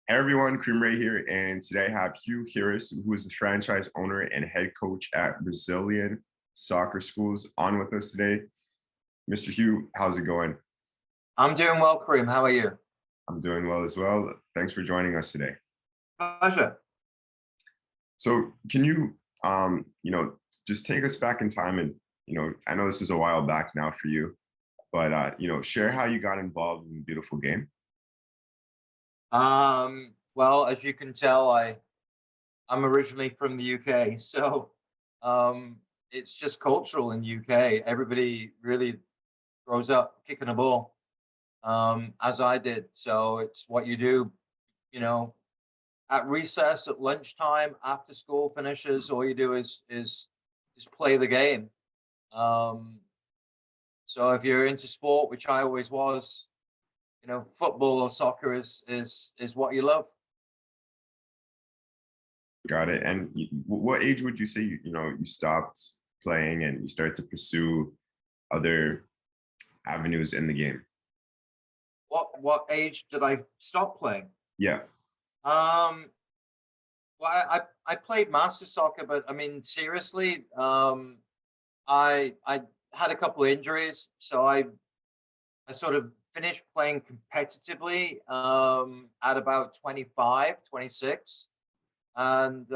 Hey everyone, Cream Ray here, and today I have Huw Harris, who is the franchise owner and head coach at Brazilian Soccer Schools, on with us today. Mr. Huw, how's it going? I'm doing well, Kareem. How are you? I'm doing well as well. Thanks for joining us today. Pleasure. So, can you, just take us back in time, and I know this is a while back now for you, but share how you got involved in the beautiful game. Well, as you can tell, I'm originally from the UK, so um, it's just cultural in the UK. Everybody really grows up kicking a ball, as I did. So it's what you do, you know, at recess, at lunchtime, after school finishes. All you do is play the game. Um, so if you're into sport, which I always was, football or soccer is what you love. Got it. And what age would you say you stopped playing and you started to pursue other avenues in the game? What age did I stop playing? Yeah, Um, well, I played master soccer, but I mean seriously, I had a couple of injuries, so I sort of finished playing competitively at about 25, 26, and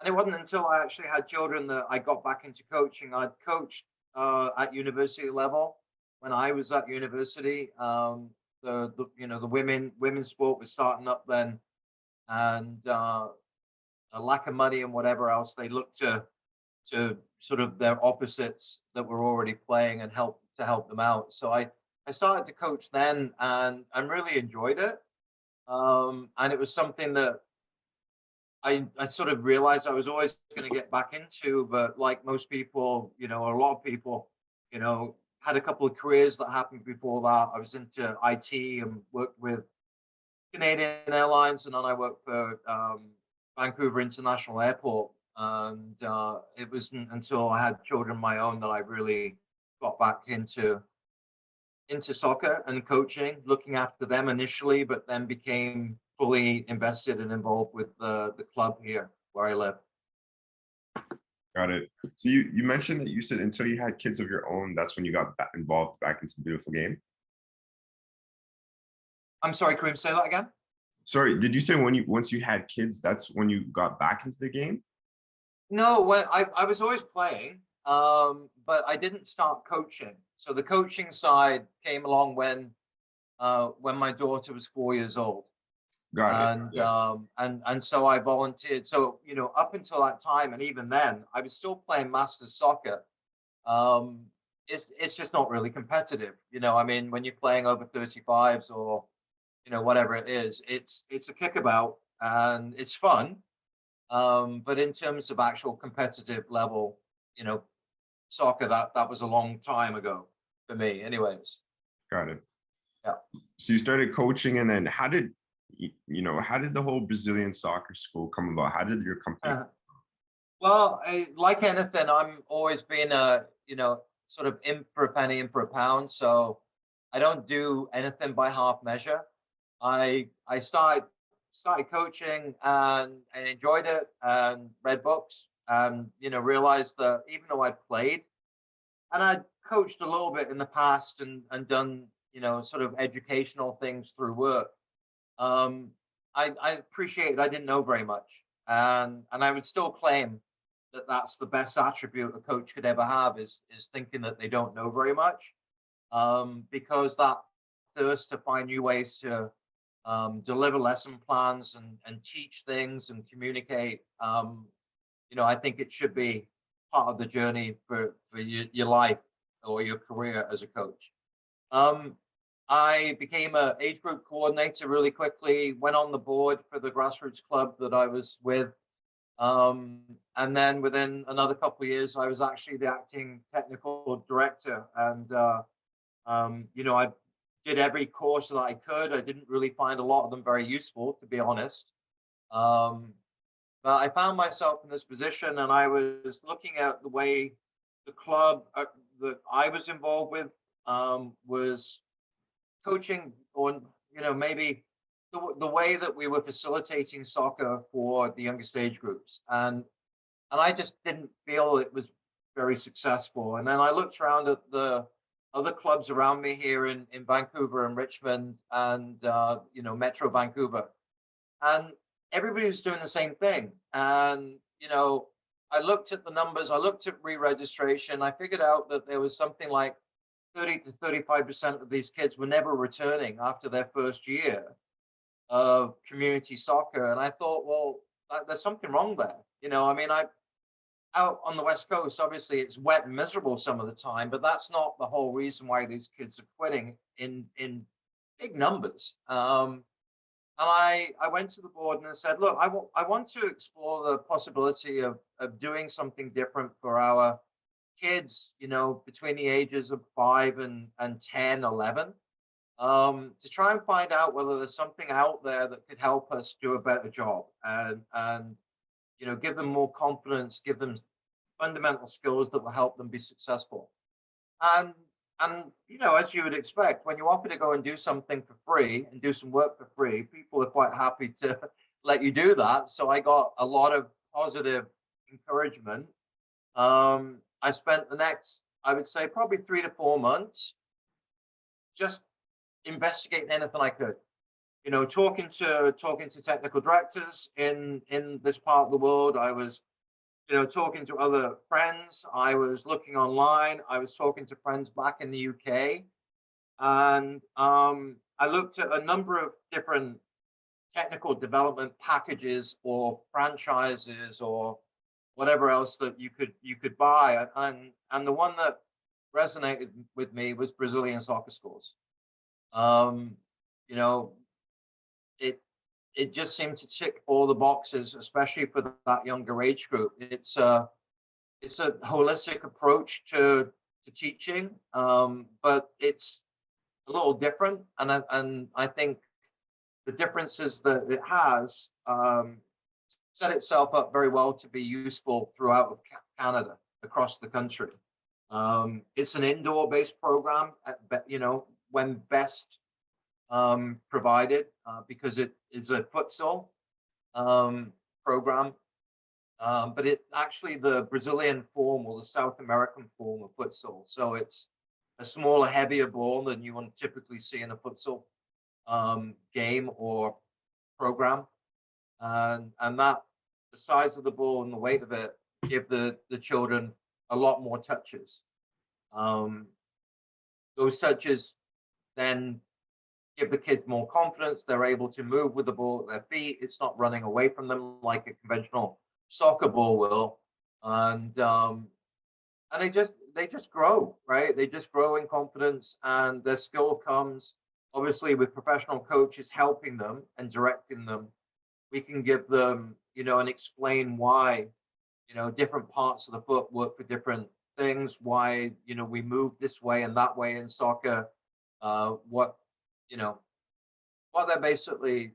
it wasn't until I actually had children that I got back into coaching. I'd coached at university level when I was at university. The women's sport was starting up then, and a lack of money and whatever else, they looked to sort of their opposites that were already playing and help them out. So I started to coach then and really enjoyed it. And it was something that I sort of realized I was always going to get back into, but like most people, a lot of people, had a couple of careers that happened before that. I was into IT and worked with Canadian Airlines, and then I worked for Vancouver International Airport. And it wasn't until I had children of my own that I really got back into soccer and coaching, looking after them initially, but then became fully invested and involved with the club here where I live. got it. So you mentioned that you said until you had kids of your own, that's when you got involved back into the beautiful game. I'm sorry, Kareem, say that again. Sorry, did you say once you had kids, that's when you got back into the game? No, well, I was always playing, but I didn't start coaching. So the coaching side came along when my daughter was 4 years old. Got it. And Yeah, so I volunteered. So up until that time, and even then, I was still playing Masters soccer. Um, it's just not really competitive. I mean, when you're playing over 35s or whatever it is, it's a kickabout and it's fun. But in terms of actual competitive level, you know, soccer that was a long time ago for me, anyways. got it. Yeah. So you started coaching, and then how did the whole Brazilian soccer school come about? How did your company? Well, like anything, I'm always been sort of in for a penny, in for a pound. So I don't do anything by half measure. I started coaching and enjoyed it and read books and realized that even though I'd played and I'd coached a little bit in the past and done sort of educational things through work, um, I appreciated I didn't know very much, and I would still claim that that's the best attribute a coach could ever have is thinking that they don't know very much, because that thirst to find new ways to deliver lesson plans and teach things and communicate. I think it should be part of the journey for your life or your career as a coach. Um, I became a age group coordinator really quickly, went on the board for the grassroots club that I was with. And then within another couple of years, I was actually the acting technical director. And, I did every course that I could. I didn't really find a lot of them very useful, to be honest. Um, but I found myself in this position and I was looking at the way the club that I was involved with was coaching, or maybe the way that we were facilitating soccer for the youngest age groups, and I just didn't feel it was very successful. And then I looked around at the other clubs around me here in Vancouver and Richmond and Metro Vancouver, and everybody was doing the same thing. And I looked at the numbers, I looked at re-registration, I figured out that there was something like 30 to 35% of these kids were never returning after their first year of community soccer. And I thought, well, there's something wrong there. I mean, I out on the West Coast, obviously it's wet and miserable some of the time, but that's not the whole reason why these kids are quitting in big numbers. And I went to the board and I said, look, I want to explore the possibility of doing something different for our kids, between the ages of 5 and 10, 11, to try and find out whether there's something out there that could help us do a better job and give them more confidence, give them fundamental skills that will help them be successful. And as you would expect, when you offer to go and do something for free and do some work for free, people are quite happy to let you do that. So I got a lot of positive encouragement. I spent the next, I would say, probably 3 to 4 months just investigating anything I could. Talking to technical directors in this part of the world. I was talking to other friends. I was looking online. I was talking to friends back in the UK. And I looked at a number of different technical development packages or franchises or whatever else that you could buy. And the one that resonated with me was Brazilian Soccer Schools. You know, it it just seemed to tick all the boxes, especially for that younger age group. It's a holistic approach to teaching, but it's a little different, and I think the differences that it has set itself up very well to be useful throughout Canada, across the country. It's an indoor-based program, when best provided, because it is a futsal program, but it actually the Brazilian form or the South American form of futsal. So it's a smaller, heavier ball than you would typically see in a futsal game or program, and that the size of the ball and the weight of it give the children a lot more touches. Those touches then give the kids more confidence. They're able to move with the ball at their feet. It's not running away from them like a conventional soccer ball will, and they just grow, right? They just grow in confidence, and their skill comes obviously with professional coaches helping them and directing them. We can give them, and explain why, different parts of the foot work for different things. Why, we move this way and that way in soccer. What you know what they're basically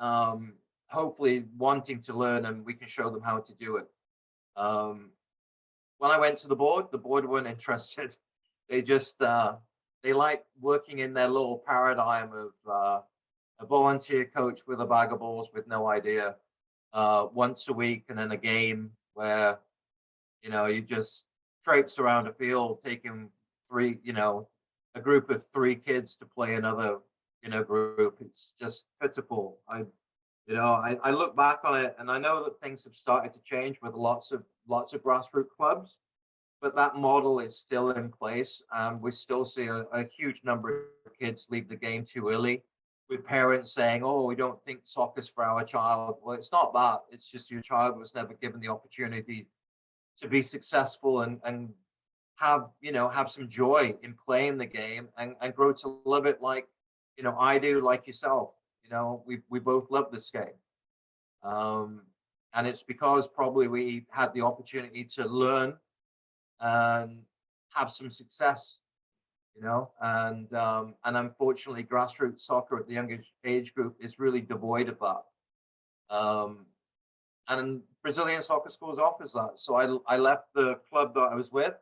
hopefully wanting to learn, and we can show them how to do it. When I went to the board weren't interested. They just they like working in their little paradigm of a volunteer coach with a bag of balls with no idea, once a week, and then a game where you just traipse around a field taking a group of 3 kids to play another group. It's just pitiful. I look back on it, and I know that things have started to change with lots of grassroots clubs, but that model is still in place. We still see a huge number of kids leave the game too early, with parents saying, "Oh, we don't think soccer's for our child." Well, it's not that. It's just your child was never given the opportunity to be successful and have some joy in playing the game, and grow to love it like I do, like yourself. We both love this game, and it's because probably we had the opportunity to learn and have some success. And unfortunately, grassroots soccer at the younger age group is really devoid of that. And Brazilian Soccer Schools offers that. So I left the club that I was with,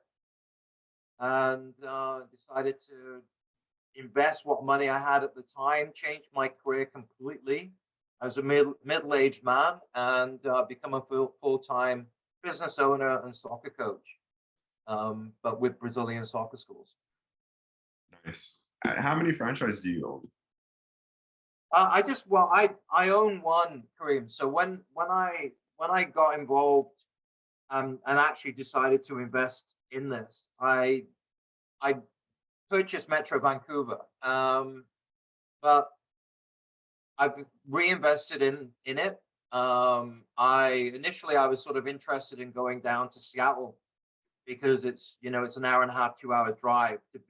and decided to invest what money I had at the time, change my career completely as a middle-aged man, and become a full-time business owner and soccer coach, but with Brazilian soccer schools. Nice. How many franchises do you own? I own one, Kareem. So when I got involved, and actually decided to invest in this, I purchased Metro Vancouver, but I've reinvested in it. I was sort of interested in going down to Seattle because it's an hour and a half, 2 hour drive to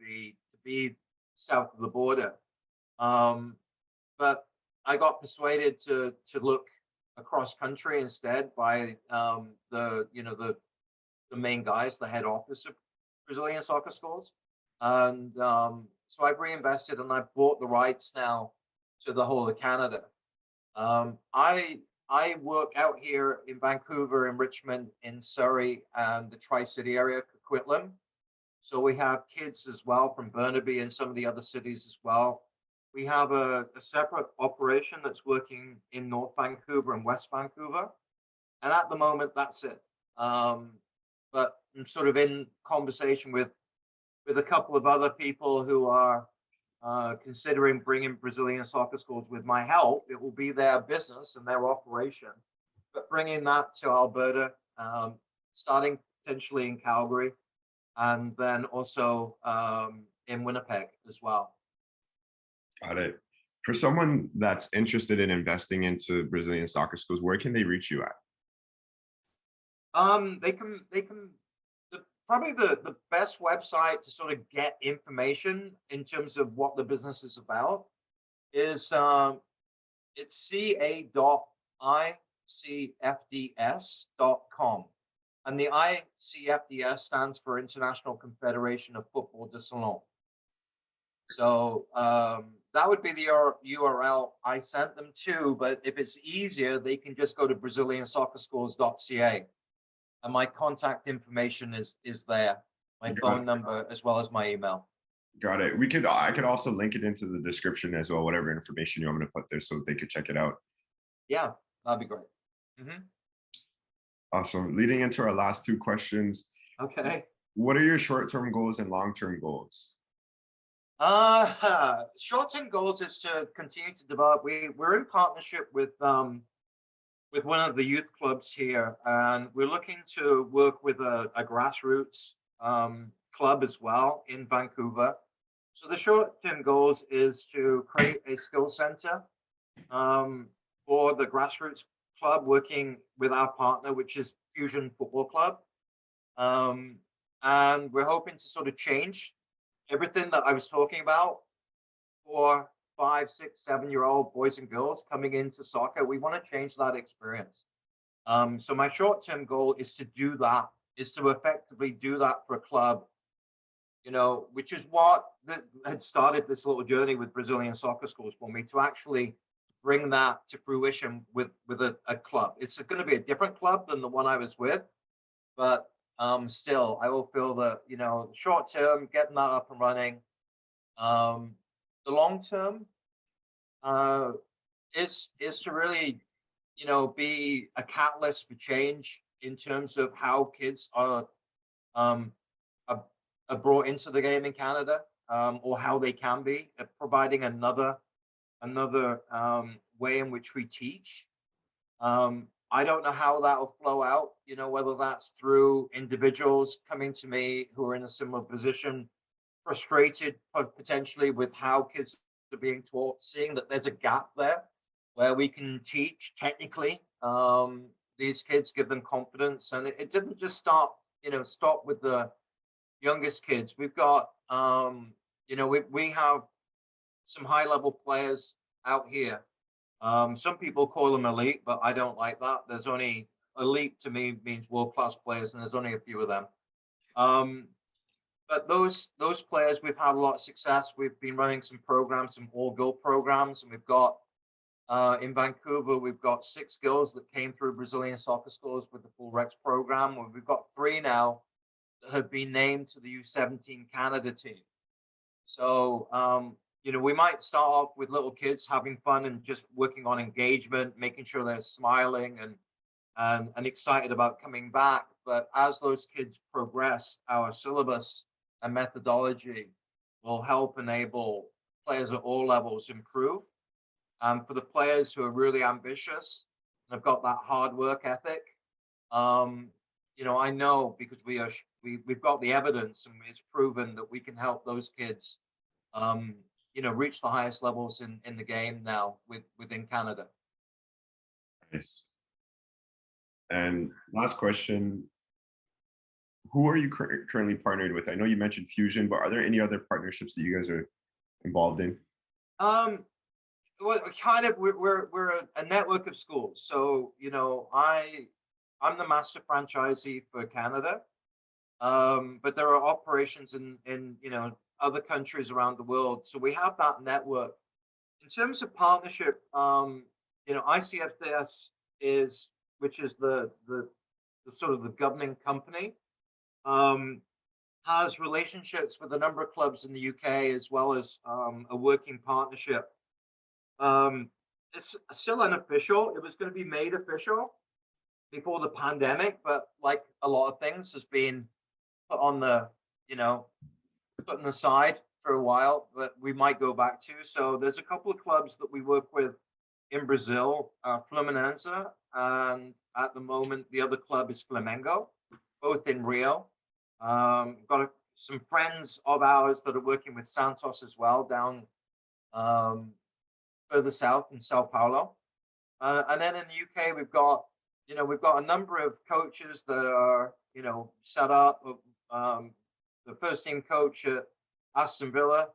be south of the border. Um, but I got persuaded to look across country instead by the main guys, the head office of Brazilian soccer schools, and so I've reinvested and I've bought the rights now to the whole of Canada. I work out here in Vancouver, in Richmond, in Surrey, and the Tri-City area, Coquitlam. So we have kids as well from Burnaby and some of the other cities as well. We have a separate operation that's working in North Vancouver and West Vancouver. And at the moment, that's it. But I'm sort of in conversation with a couple of other people who are considering bringing Brazilian soccer schools with my help. It will be their business and their operation, but bringing that to Alberta, starting potentially in Calgary, and then also in Winnipeg as well. Got it. For someone that's interested in investing into Brazilian soccer schools, where can they reach you at? They can probably the best website to sort of get information in terms of what the business is about is it's ca.icfds.com, and the ICFDS stands for International Confederation of Football de Salon. So that would be the URL I sent them to, but if it's easier, they can just go to braziliansoccerschools.ca. And my contact information is there, my phone number as well as my email. Got it. I could also link it into the description as well, whatever information you want me to put there so they could check it out. Yeah, that'd be great. Mm-hmm. Awesome. Leading into our last two questions. Okay. What are your short-term goals and long-term goals? Short-term goals is to continue to develop. We're in partnership with one of the youth clubs here, and we're looking to work with a grassroots club as well in Vancouver. So the short-term goals is to create a skill center for the grassroots club, working with our partner, which is Fusion Football Club. And we're hoping to sort of change everything that I was talking about for 5, 6, 7-year-old boys and girls coming into soccer. We want to change that experience. So my short-term goal is to do that, is to effectively do that for a club, which is what had started this little journey with Brazilian soccer schools for me, to actually bring that to fruition with a club. It's going to be a different club than the one I was with, but still, I will feel that, short term, getting that up and running. The long term is to really, be a catalyst for change in terms of how kids are brought into the game in Canada, or how they can be, providing another way in which we teach. I don't know how that will flow out, whether that's through individuals coming to me who are in a similar position, frustrated potentially with how kids are being taught, seeing that there's a gap there where we can teach technically these kids, give them confidence. And it didn't just stop with the youngest kids. We've got, we have some high level players out here. Some people call them elite, but I don't like that. There's only elite to me means world-class players, and there's only a few of them. But those players, we've had a lot of success. We've been running some programs, some all-girl programs, and we've got in Vancouver, we've got 6 girls that came through Brazilian soccer schools with the full Rex program. We've got 3 now that have been named to the U17 Canada team. So, we might start off with little kids having fun and just working on engagement, making sure they're smiling and excited about coming back. But as those kids progress, our syllabus and methodology will help enable players at all levels improve. For the players who are really ambitious and have got that hard work ethic, um, I know because we've got the evidence and it's proven that we can help those kids, reach the highest levels in the game now within Canada. Nice. And last question, who are you currently partnered with? I know you mentioned Fusion, but are there any other partnerships that you guys are involved in? Um, well, we're a network of schools. So I'm the master franchisee for Canada, but there are operations in other countries around the world. So we have that network. In terms of partnership, ICFDS which is the sort of the governing company, um, has relationships with a number of clubs in the UK as well as a working partnership. Um, it's still unofficial. It was going to be made official before the pandemic, but like a lot of things, has been put on you know, put on the side for a while, but we might go back to. So there's a couple of clubs that we work with in Brazil, Fluminense, and at the moment the other club is Flamengo, both in Rio. Some friends of ours that are working with Santos as well down um, further south in Sao Paulo. And then in the UK, we've got a number of coaches that are, set up. The first team coach at Aston Villa,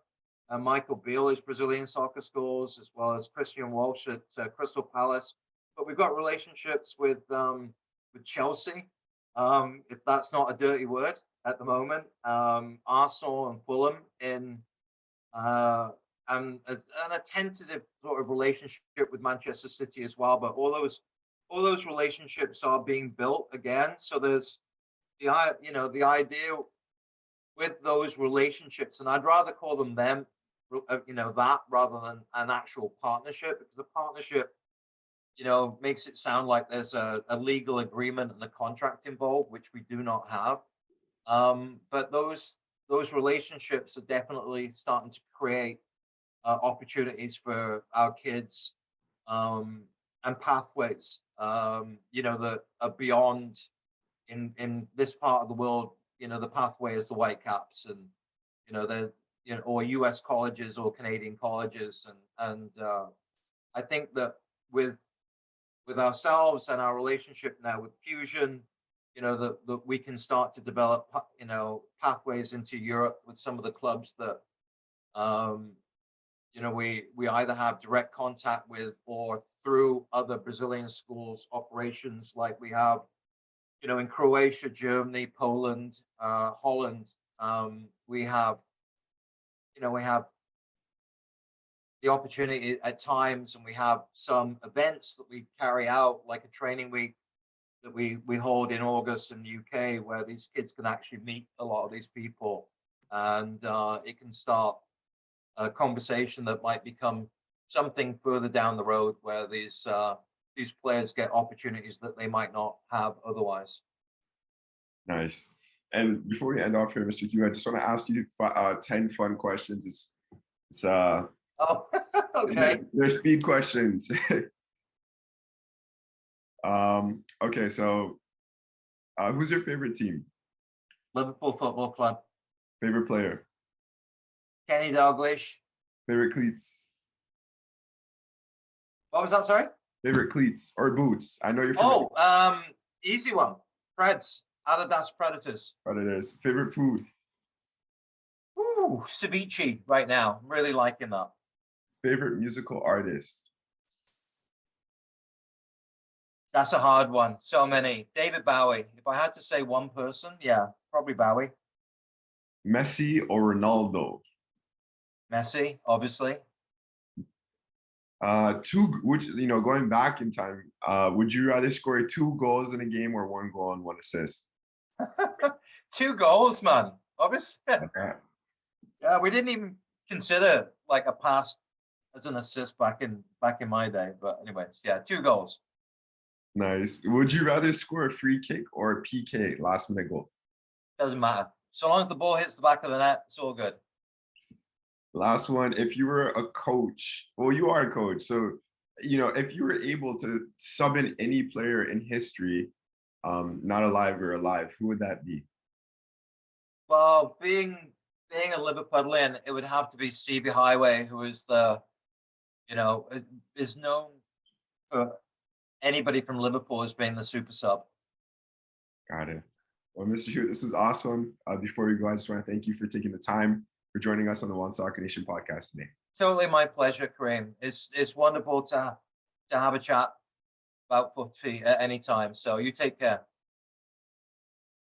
Michael Beale is Brazilian Soccer Schools, as well as Christian Walsh at Crystal Palace. But we've got relationships with Chelsea, if that's not a dirty word at the moment. Arsenal and Fulham uh, and a tentative sort of relationship with Manchester City as well. But all those relationships are being built again. So there's the idea with those relationships, and I'd rather call them that rather than an actual partnership, because a partnership, makes it sound like there's a legal agreement and a contract involved, which we do not have. But those relationships are definitely starting to create opportunities for our kids, and pathways, that are beyond in this part of the world. The pathway is the Whitecaps, and the or U.S. colleges or Canadian colleges, and I think that with ourselves and our relationship now with Fusion, that we can start to develop pathways into Europe with some of the clubs that um, we either have direct contact with or through other Brazilian schools operations, like we have, in Croatia, Germany, Poland, Holland. We have the opportunity at times, and we have some events that we carry out, like a training week that we hold in August in the UK, where these kids can actually meet a lot of these people, and it can start a conversation that might become something further down the road, where these players get opportunities that they might not have otherwise. Nice. And before we end off here, Mr. Huw, I just want to ask you 10 fun questions. It's Oh, okay. they're speed questions. Okay, so who's your favorite team? Liverpool Football Club. Favorite player? Kenny Dalglish. Favorite cleats? What was that? Sorry. Favorite cleats or boots? I know you're from Oh, easy one. Preds. Adidas Predators. Predators. Favorite food? Ooh, ceviche right now. I'm really liking that. Favorite musical artist? That's a hard one. So many. David Bowie. If I had to say one person, yeah, probably Bowie. Messi or Ronaldo? Messi, obviously. Going back in time, would you rather score 2 goals in a game or 1 goal and 1 assist? 2 goals, man. Obviously. Okay. Yeah, we didn't even consider like a pass as an assist back in my day. But anyways, yeah, 2 goals. Nice. Would you rather score a free kick or a PK, last minute goal? Doesn't matter. So long as the ball hits the back of the net, it's all good. Last one. If you were a coach, well, you are a coach. So, if you were able to sub in any player in history, not alive or alive, who would that be? Well, being a Liverpudlian, it would have to be Stevie Highway, who is is known for anybody from Liverpool as being the super sub. Got it. Well, Mr. Huw, this was awesome. Before we go, I just want to thank you for taking the time for joining us on the One Soccer Nation podcast today. Totally my pleasure, Kareem. It's wonderful to have a chat about footy at any time. So you take care.